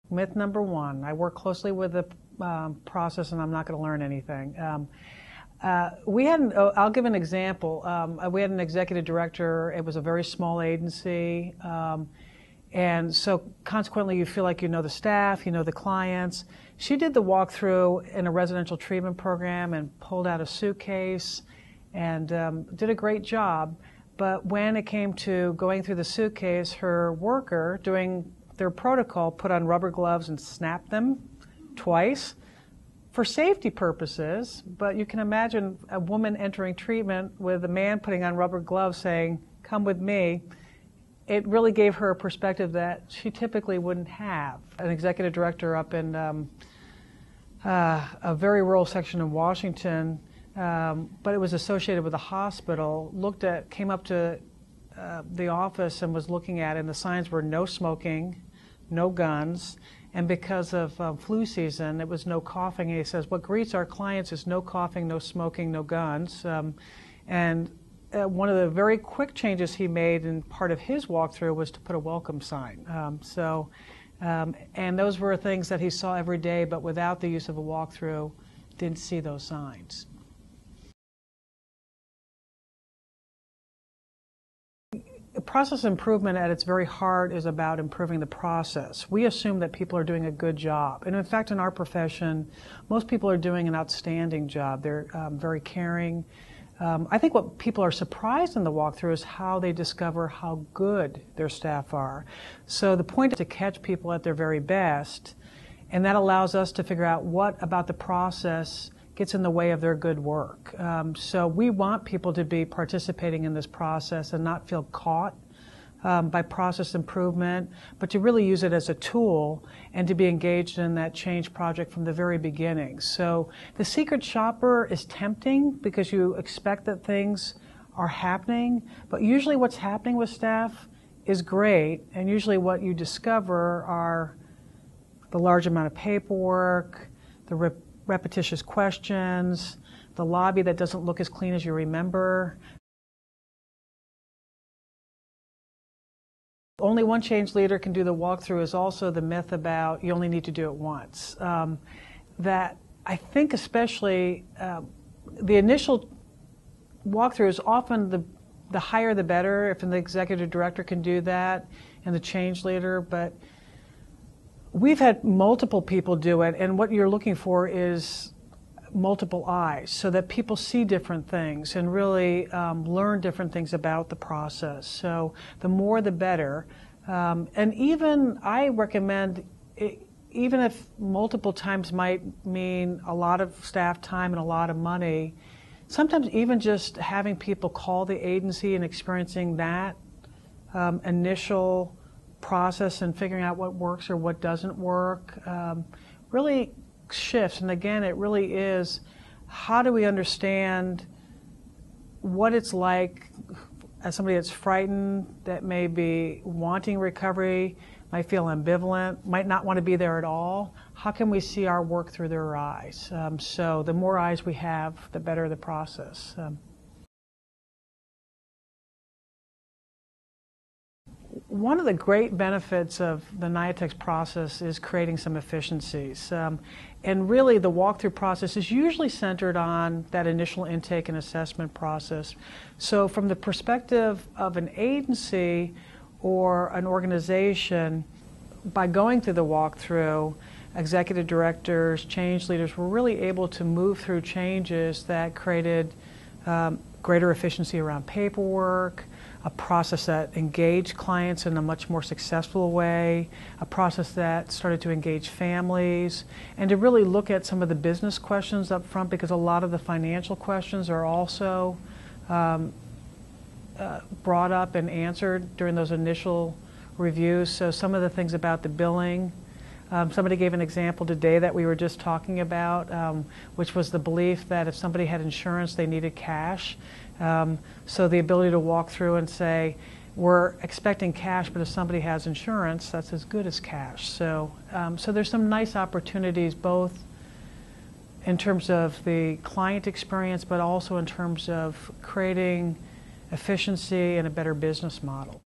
Myth number one, I work closely with the process and I'm not going to learn anything. I'll give an example. We had an executive director. It was a very small agency. And so consequently, you feel like you know the staff, you know the clients. She did the walkthrough in a residential treatment program and pulled out a suitcase and did a great job. But when it came to going through the suitcase, her worker, doing their protocol, put on rubber gloves and snapped them twice for safety purposes. But you can imagine a woman entering treatment with a man putting on rubber gloves saying, "Come with me." It really gave her a perspective that she typically wouldn't have. An executive director up in a very rural section of Washington, but it was associated with a hospital, came up to the office and was looking at it, and the signs were no smoking, no guns, and because of flu season, it was no coughing. And he says, what greets our clients is no coughing, no smoking, no guns. One of the very quick changes he made in part of his walkthrough was to put a welcome sign. And those were things that he saw every day, but without the use of a walkthrough, didn't see those signs. Process improvement at its very heart is about improving the process. We assume that people are doing a good job. And in fact, in our profession, most people are doing an outstanding job. They're very caring. I think what people are surprised in the walkthrough is how they discover how good their staff are. So the point is to catch people at their very best, and that allows us to figure out what about the process gets in the way of their good work. So we want people to be participating in this process and not feel caught by process improvement, but to really use it as a tool and to be engaged in that change project from the very beginning. So the secret shopper is tempting because you expect that things are happening, but usually what's happening with staff is great, and usually what you discover are the large amount of paperwork, the repetitious questions, the lobby that doesn't look as clean as you remember. Only one change leader can do the walkthrough is also the myth about you only need to do it once. That I think especially the initial walkthrough is often the higher the better if an executive director can do that and the change leader, but we've had multiple people do it, and what you're looking for is multiple eyes so that people see different things and really learn different things about the process. So the more the better. And even I recommend, even if multiple times might mean a lot of staff time and a lot of money, sometimes even just having people call the agency and experiencing that initial process and figuring out what works or what doesn't work really shifts. And again, it really is, how do we understand what it's like as somebody that's frightened, that may be wanting recovery, might feel ambivalent, might not want to be there at all. How can we see our work through their eyes? So the more eyes we have, the better the process. One of the great benefits of the NIATx process is creating some efficiencies. And really the walkthrough process is usually centered on that initial intake and assessment process. So from the perspective of an agency or an organization, by going through the walkthrough, executive directors, change leaders were really able to move through changes that created greater efficiency around paperwork, a process that engaged clients in a much more successful way, a process that started to engage families, and to really look at some of the business questions up front, because a lot of the financial questions are also brought up and answered during those initial reviews. So some of the things about the billing, somebody gave an example today that we were just talking about, which was the belief that if somebody had insurance, they needed cash. So the ability to walk through and say, we're expecting cash, but if somebody has insurance, that's as good as cash. So, so there's some nice opportunities both in terms of the client experience, but also in terms of creating efficiency and a better business model.